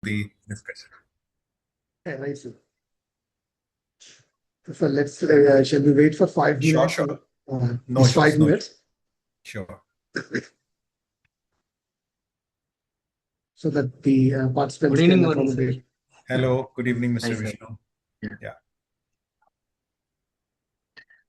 the discussion. Yeah, right, sir. So let's, shall we wait for 5 minutes? Sure. No It's issues. 5 minutes. Sure. So that the participants Good evening, can Varun, sir. accommodate. Hello. Good evening, Hi, Mr. sir. Vishnu. Yeah.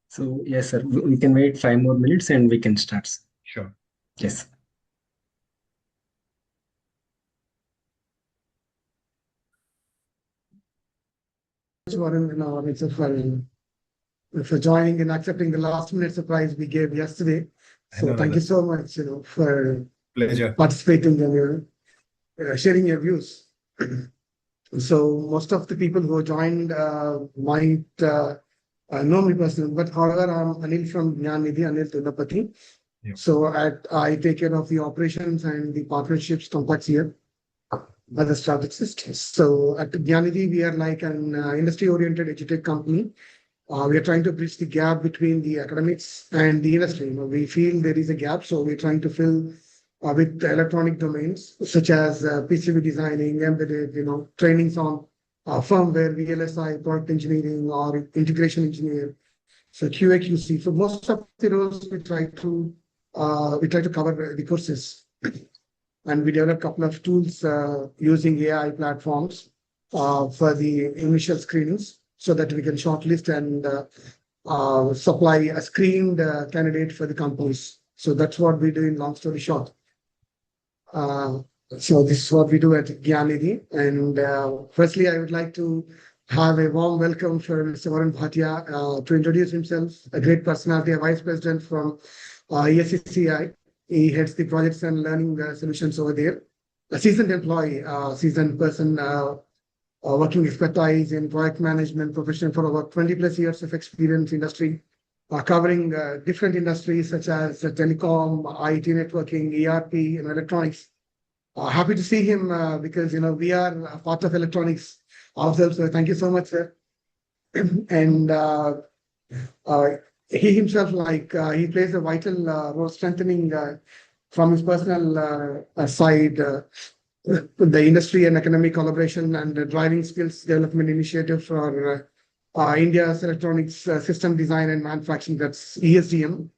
So, yes, sir, we can wait 5 more minutes and we can start. Sure. Yes. Varun, for joining and accepting the last minute surprise we gave yesterday. So thank you so much, for Pleasure. participating and sharing your views. So most of the people who joined might know me personally, but however, I'm Anil from GyanNidhi Innovations. Yeah. So I take care of the operations and the partnerships complex here as a strategist. So at GyanNidhi, we are like an industry-oriented edutech company. We are trying to bridge the gap between the academics and the industry. We feel there is a gap, so we're trying to fill with electronic domains such as PCB designing, embedded, trainings on firmware, VLSI, product engineering, or integration engineer. So QA, QC. For most of the roles, we try to cover the courses, and we develop a couple of tools using AI platforms for the initial screenings, so that we can shortlist and supply a screened candidate for the companies. So that's what we do in long story short. So this is what we do at GyanNidhi. And firstly, I would like to have a warm welcome for Mr. Varun Bhatia to introduce himself, a great personality, a vice president from ESCCI. He heads the projects and learning solutions over there. A seasoned employee, seasoned person, working expertise in project management profession for over 20 plus years of experience industry, covering different industries such as telecom, IT networking, ERP, and electronics. Happy to see him because we are a part of electronics ourselves. So thank you so much, sir. And he himself, he plays a vital role strengthening from his personal side the industry and economic collaboration and driving skills development initiative for India's electronics system design and manufacturing. That's ESDM.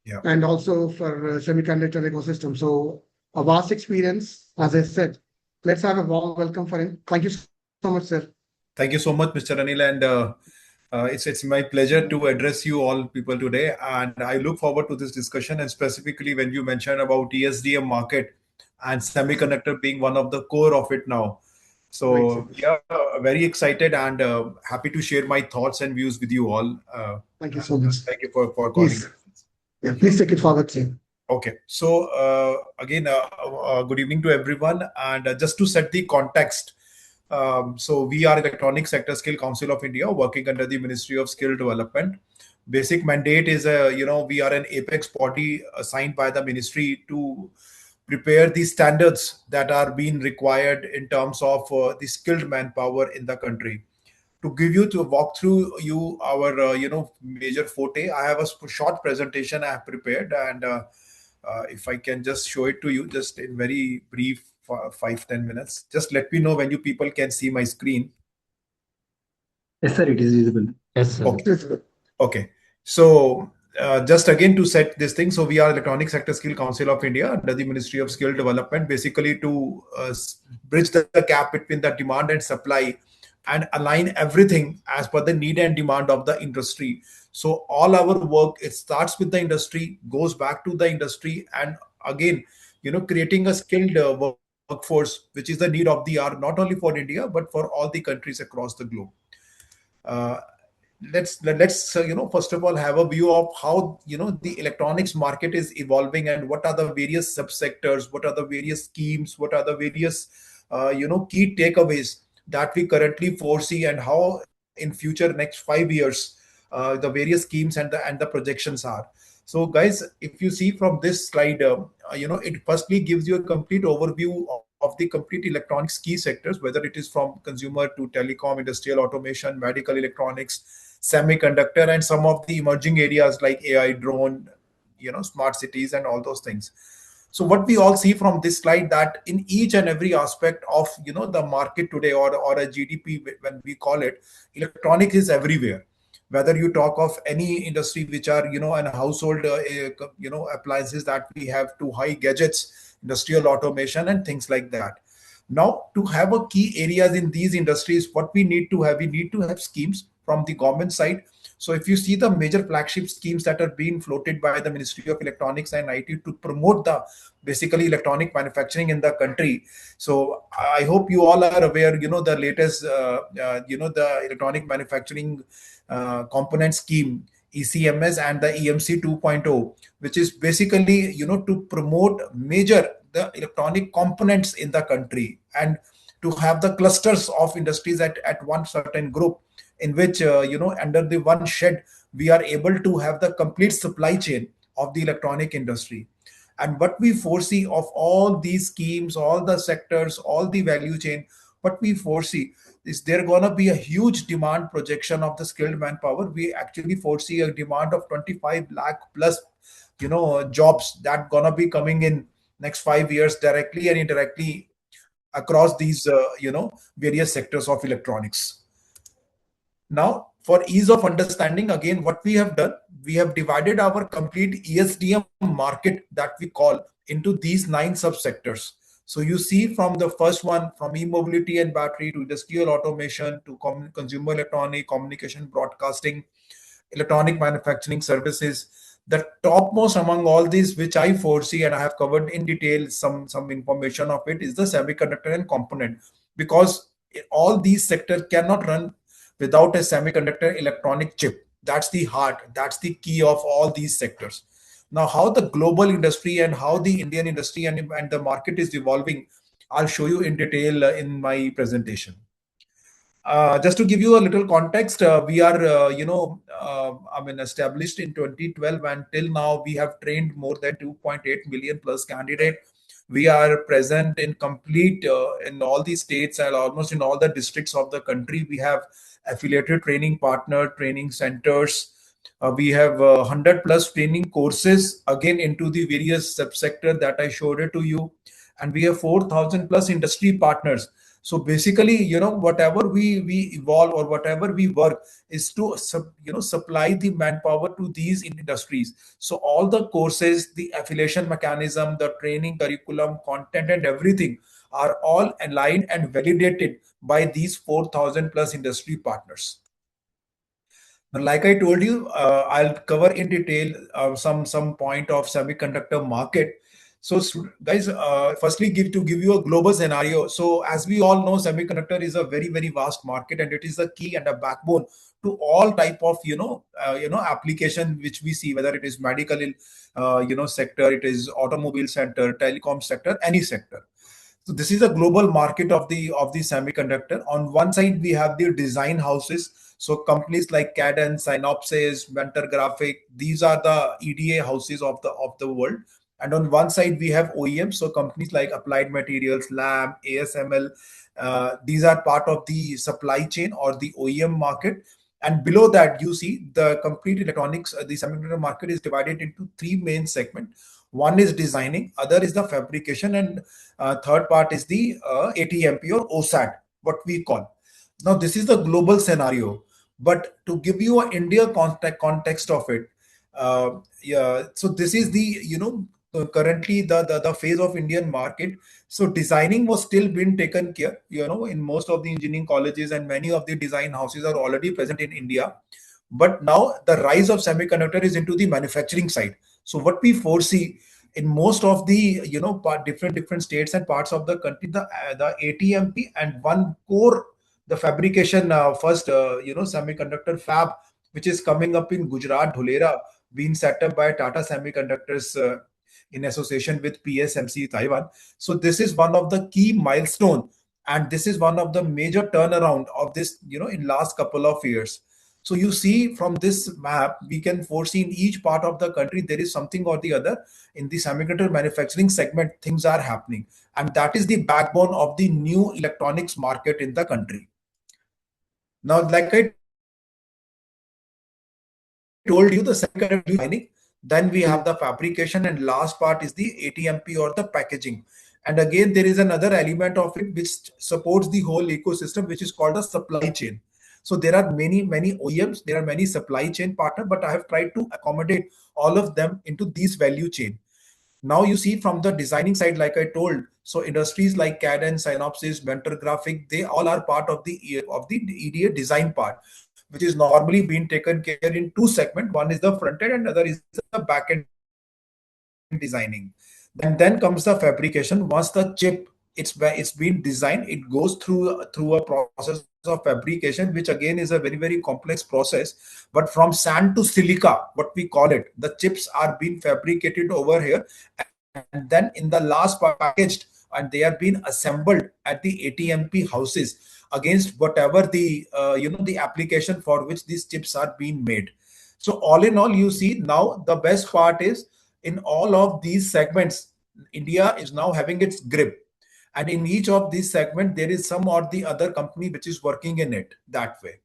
Yeah. And also for semiconductor ecosystem. So a vast experience, as I said. Let's have a warm welcome for him. Thank you so much, sir. Thank you so much, Mr. Anil. And it's my pleasure to address you all people today. And I look forward to this discussion. And specifically when you mentioned about ESDM market and semiconductor being one of the core of it now. So yeah, very excited and happy to share my thoughts and views with you all. Thank you so much. Thank you for calling. Please. Yeah, please take it forward, sir. Okay, so again, good evening to everyone. And just to set the context, so we are Electronic Sector Skill Council of India, working under the Ministry of Skill Development. Basic mandate is, we are an apex body assigned by the ministry to prepare the standards that are being required in terms of the skilled manpower in the country. To walk through you our major forte, I have a short presentation I have prepared, and if I can just show it to you just in very brief 5-10 minutes. Just let me know when you people can see my screen. Yes, sir, it is visible. Yes, sir. Okay. So just again to set this thing, so we are Electronic Sector Skill Council of India under the Ministry of Skill Development, basically to bridge the gap between the demand and supply and align everything as per the need and demand of the industry. So all our work, it starts with the industry, goes back to the industry, and again, creating a skilled workforce, which is the need of the hour, not only for India, but for all the countries across the globe. Let's first of all have a view of how the electronics market is evolving and what are the various subsectors, what are the various schemes, what are the various key takeaways that we currently foresee, and how in future next 5 years the various schemes and the projections are. So guys, if you see from this slide, it firstly gives you a complete overview of the complete electronics key sectors, whether it is from consumer to telecom, industrial automation, medical electronics, semiconductor, and some of the emerging areas like AI, drone, smart cities, and all those things. So what we all see from this slide, that in each and every aspect of the market today, or a GDP when we call it, electronic is everywhere. Whether you talk of any industry which are and household appliances that we have, to high gadgets, industrial automation and things like that. Now, to have a key areas in these industries, what we need to have schemes from the government side. So if you see the major flagship schemes that are being floated by the Ministry of Electronics and IT to promote the basically electronic manufacturing in the country. So I hope you all are aware, the latest, the electronic manufacturing component scheme, ECMS, and the EMC 2.0, which is basically, to promote major the electronic components in the country, and to have the clusters of industries at one certain group, in which under the one shed we are able to have the complete supply chain of the electronic industry. And what we foresee of all these schemes, all the sectors, all the value chain, what we foresee is there going to be a huge demand projection of the skilled manpower. We actually foresee a demand of 25 lakh plus jobs that going to be coming in next 5 years, directly and indirectly, across these various sectors of electronics. Now, for ease of understanding, again, what we have done, we have divided our complete ESDM market that we call into these 9 subsectors. So you see from the first one, from e-mobility and battery to industrial automation to consumer electronic, communication, broadcasting, electronic manufacturing services. The topmost among all these, which I foresee and I have covered in detail some information of it, is the semiconductor and component, because all these sectors cannot run without a semiconductor electronic chip. That's the heart, that's the key of all these sectors. Now, how the global industry and how the Indian industry and the market is evolving, I'll show you in detail in my presentation. Just to give you a little context, we are, established in 2012, and till now we have trained more than 2.8 million plus candidate. We are present in complete in all the states and almost in all the districts of the country. We have affiliated training partner, training centers. We have 100 plus training courses again into the various subsector that I showed it to you, and we have 4,000 plus industry partners. So basically, whatever we evolve or whatever we work is to supply the manpower to these industries. So all the courses, the affiliation mechanism, the training curriculum, content, and everything are all aligned and validated by these 4,000 plus industry partners. Now, like I told you, I'll cover in detail some point of semiconductor market. So, guys, firstly, give you a global scenario. So, as we all know, semiconductor is a very vast market, and it is a key and a backbone to all type of application which we see, whether it is medical, sector, it is automobile sector, telecom sector, any sector. So this is a global market of the semiconductor. On one side, we have the design houses. So companies like Cadence, Synopsys, Mentor Graphic, these are the EDA houses of the world. And on one side, we have OEMs. So companies like Applied Materials, Lam, ASML, these are part of the supply chain or the OEM market. And below that, you see the complete electronics, the semiconductor market is divided into 3 main segments. One is designing, other is the fabrication, and third part is the ATMP or OSAT, what we call. Now, this is the global scenario. But to give you an India context of it, yeah, so this is the, currently the phase of Indian market. So designing was still being taken care, in most of the engineering colleges, and many of the design houses are already present in India. But now the rise of semiconductor is into the manufacturing side. So what we foresee in most of the different states and parts of the country, the ATMP and one core, the fabrication first semiconductor fab, which is coming up in Gujarat, Dholera, being set up by Tata Semiconductors in association with PSMC Taiwan. So this is one of the key milestone, and this is one of the major turnaround of this in last couple of years. So you see from this map, we can foresee in each part of the country there is something or the other in the semiconductor manufacturing segment, things are happening, and that is the backbone of the new electronics market in the country. Now, like I told you, the semiconductor designing. Then we have the fabrication, and last part is the ATMP or the packaging. And again, there is another element of it which supports the whole ecosystem, which is called a supply chain. So there are many OEMs, there are many supply chain partners, but I have tried to accommodate all of them into these value chain. Now you see from the designing side, like I told, so industries like CAD and Synopsys, Mentor Graphic, they all are part of the EDA design part, which is normally being taken care in two segments. One is the front end, and other is the back end designing. Then comes the fabrication. Once the chip it's been designed, it goes through a process of fabrication, which again is a very complex process. But from sand to silica, what we call it, the chips are being fabricated over here, and then in the last part packaged, and they are being assembled at the ATMP houses against whatever the application for which these chips are being made. So all in all, you see, now the best part is, in all of these segments, India is now having its grip. And in each of these segments, there is some or the other company which is working in it that way.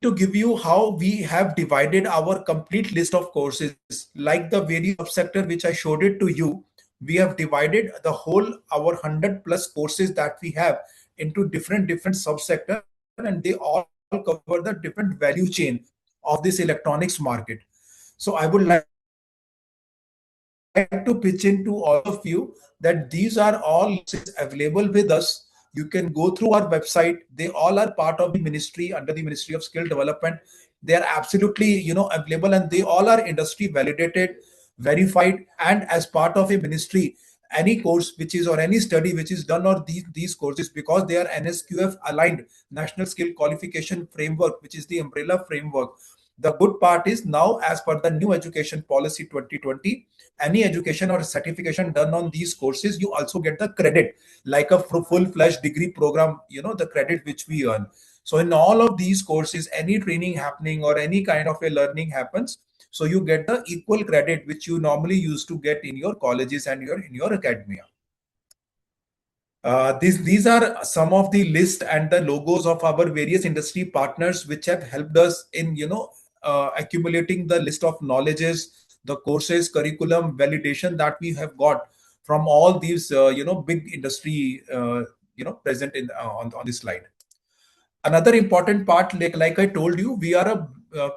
To give you how we have divided our complete list of courses, like the various subsector which I showed it to you, we have divided the whole our 100 plus courses that we have into different subsector, and they all cover the different value chain of this electronics market. So I would like to pitch in to all of you that these are all courses available with us. You can go through our website. They all are part of the ministry, under the Ministry of Skill Development. They are absolutely available, and they all are industry validated, verified, and as part of a ministry, any course which is, or any study which is done on these courses, because they are NSQF aligned, National Skill Qualification Framework, which is the umbrella framework. The good part is, now as per the new education policy 2020, any education or certification done on these courses, you also get the credit, like a full-fledged degree program, the credit which we earn. So in all of these courses, any training happening or any kind of a learning happens, so you get the equal credit which you normally used to get in your colleges and in your academia. These are some of the list and the logos of our various industry partners which have helped us in accumulating the list of knowledges, the courses, curriculum, validation that we have got from all these big industry present in on this slide. Another important part, like I told you, we are a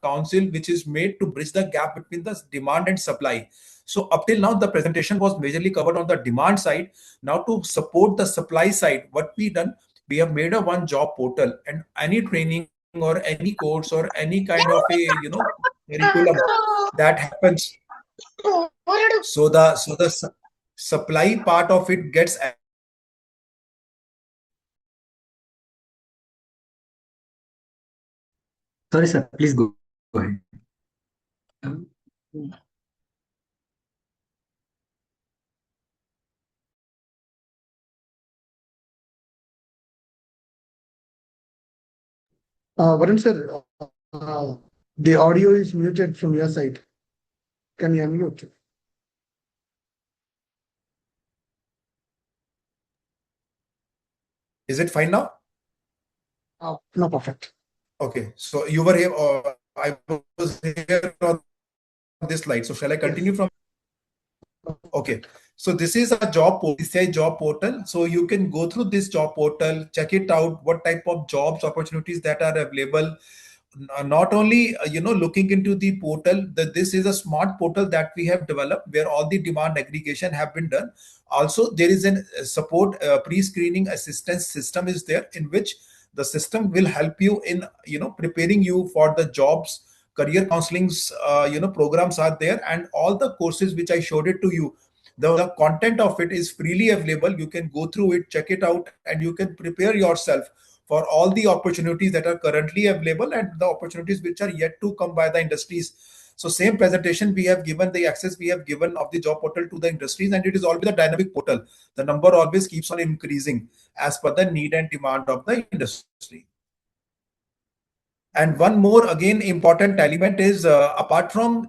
council which is made to bridge the gap between the demand and supply. So up till now, the presentation was majorly covered on the demand side. Now, to support the supply side, what we done, we have made a one job portal, and any training or any course or any kind of a curriculum that happens. So the supply part of it gets added to the demand part, and the demand part gets added to the supply part. So all in all, you see now Sorry, the sir. Please go supply ahead. part of it Um, Varun sir, the audio is muted from your side. Can you unmute? Is it fine now? No, perfect. Okay, so you were here, or I was here on this slide. So shall I continue from here? Yes. Okay, so this is a job portal, PCI job portal. So you can go through this job portal, check it out, what type of jobs opportunities that are available. Not only looking into the portal, that this is a smart portal that we have developed where all the demand aggregation have been done. Also, there is an support pre-screening assistance system is there, in which the system will help you in preparing you for the jobs. Career counselings programs are there, and all the courses which I showed it to you, the content of it is freely available. You can go through it, check it out, and you can prepare yourself for all the opportunities that are currently available and the opportunities which are yet to come by the industries. So same presentation we have given, the access we have given of the job portal to the industries, and it is always a dynamic portal. The number always keeps on increasing as per the need and demand of the industry. And one more again important element is, apart from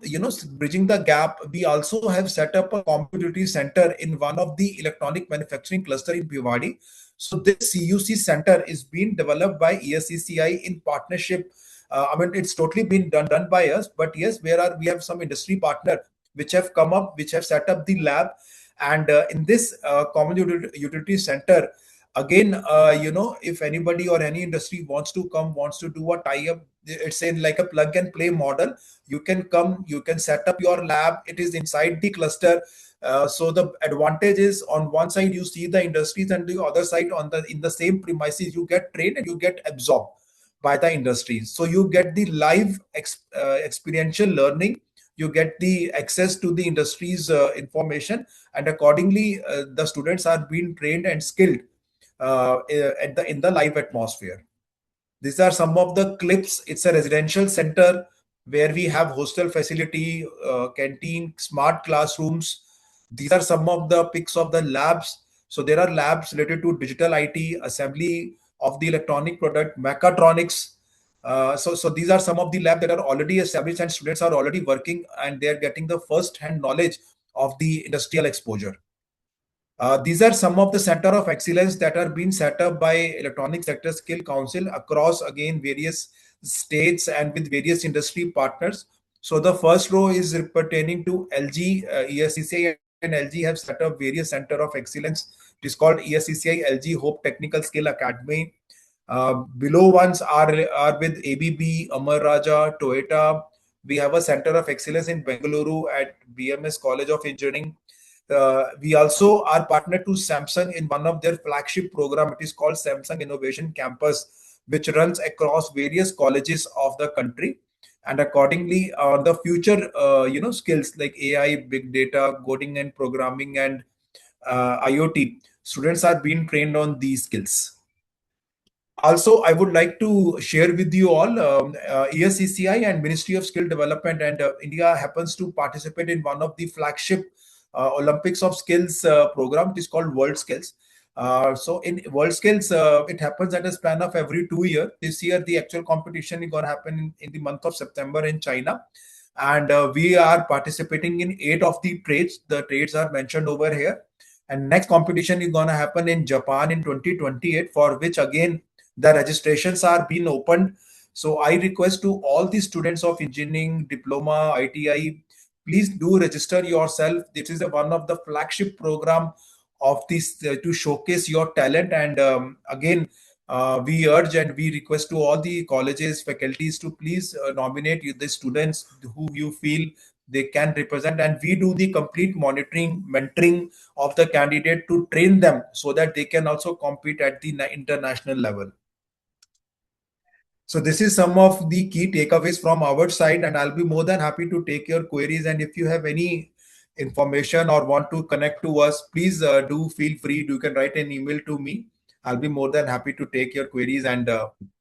bridging the gap, we also have set up a competency center in one of the electronic manufacturing cluster in Bhiwadi. So this CUC center is being developed by ESCCI in partnership I mean, it's totally been done by us, but yes, we have some industry partner which have come up, which have set up the lab, and in this common utility center, again, if anybody or any industry wants to do a tie-up, it's in like a plug and play model. You can come, you can set up your lab. It is inside the cluster. So the advantage is, on one side you see the industries, and the other side, in the same premises, you get trained and you get absorbed by the industries. So you get the live experiential learning, you get the access to the industry's information, and accordingly the students are being trained and skilled in the live atmosphere. These are some of the clips. It's a residential center where we have hostel facility, canteen, smart classrooms. These are some of the pics of the labs. So there are labs related to digital IT, assembly of the electronic product, mechatronics. So these are some of the labs that are already established, and students are already working, and they are getting the first-hand knowledge of the industrial exposure. These are some of the center of excellence that are being set up by Electronic Sector Skill Council across, again, various states and with various industry partners. So the first row is pertaining to LG, ESCCI and LG have set up various center of excellence. It is called ESCCI LG Hope Technical Skill Academy. Below ones are with ABB, Amar Raja, Toyota. We have a center of excellence in Bengaluru at BMS College of Engineering. We also are partner to Samsung in one of their flagship program. It is called Samsung Innovation Campus, which runs across various colleges of the country. And accordingly, the future, skills like AI, big data, coding and programming, and IoT, students are being trained on these skills. Also, I would like to share with you all, ESCCI and Ministry of Skill Development, and India happens to participate in one of the flagship Olympics of Skills program. It is called World Skills. So in World Skills, it happens at a span of every 2 years. This year, the actual competition is going to happen in the month of September in China. And we are participating in 8 of the trades. The trades are mentioned over here. And next competition is going to happen in Japan in 2028, for which again, the registrations are being opened. So I request to all the students of engineering, diploma, ITI, please do register yourself. This is one of the flagship program of this to showcase your talent. And again, we urge and we request to all the colleges, faculties to please nominate the students who you feel they can represent, and we do the complete monitoring, mentoring of the candidate to train them so that they can also compete at the international level. So this is some of the key takeaways from our side, and I'll be more than happy to take your queries. And if you have any information or want to connect to us, please do feel free. You can write an email to me. I'll be more than happy to take your queries and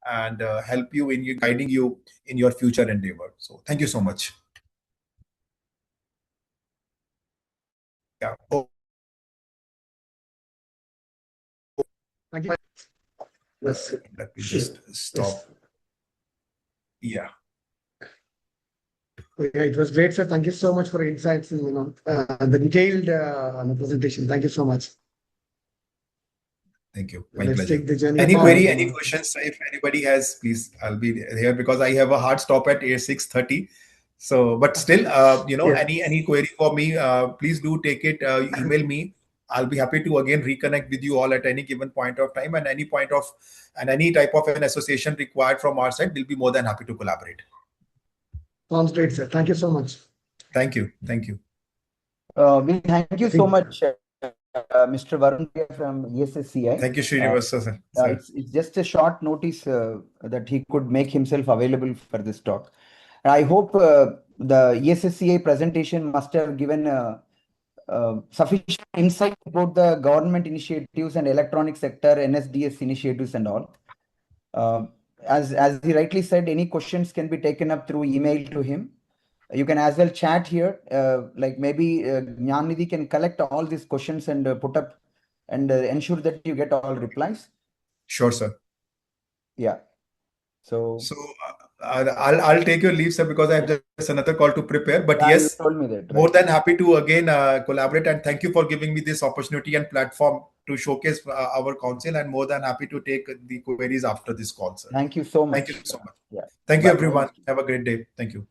help you in guiding you in your future endeavor. So thank you so much. Yeah. Thank you. Yes. Let me just stop. Yes. Yeah. Yeah, it was great, sir. Thank you so much for your insights and the detailed presentation. Thank you so much. Thank you. My Let's pleasure. take the journey. Any query, any questions? If anybody has, please, I'll be here because I have a hard stop at 6:30. So, but still, Yes. any query for me, please do take it. Email me. I'll be happy to again reconnect with you all at any given point of time, and any type of an association required from our side. We'll be more than happy to collaborate. Sounds great, sir. Thank you so much. Thank you. Thank you. We thank you so much, Mr. Varun Bhatia from ESSCI. Thank you, Srinivas, sir. It's just a short notice that he could make himself available for this talk. I hope the ESSCI presentation must have given sufficient insight about the government initiatives and electronic sector, NSDS initiatives and all. As he rightly said, any questions can be taken up through email to him. You can as well chat here. Like maybe GyanNidhi can collect all these questions and put up and ensure that you get all replies. Sure, sir. Yeah. So I'll take your leave, sir, because I have just another call to prepare. But yes, you told me that, right? More than happy to again collaborate, and thank you for giving me this opportunity and platform to showcase our council, and more than happy to take the queries after this call, sir. Thank you so much. Thank you so much. Thank you, Bye. everyone. Have a great day. Thank you.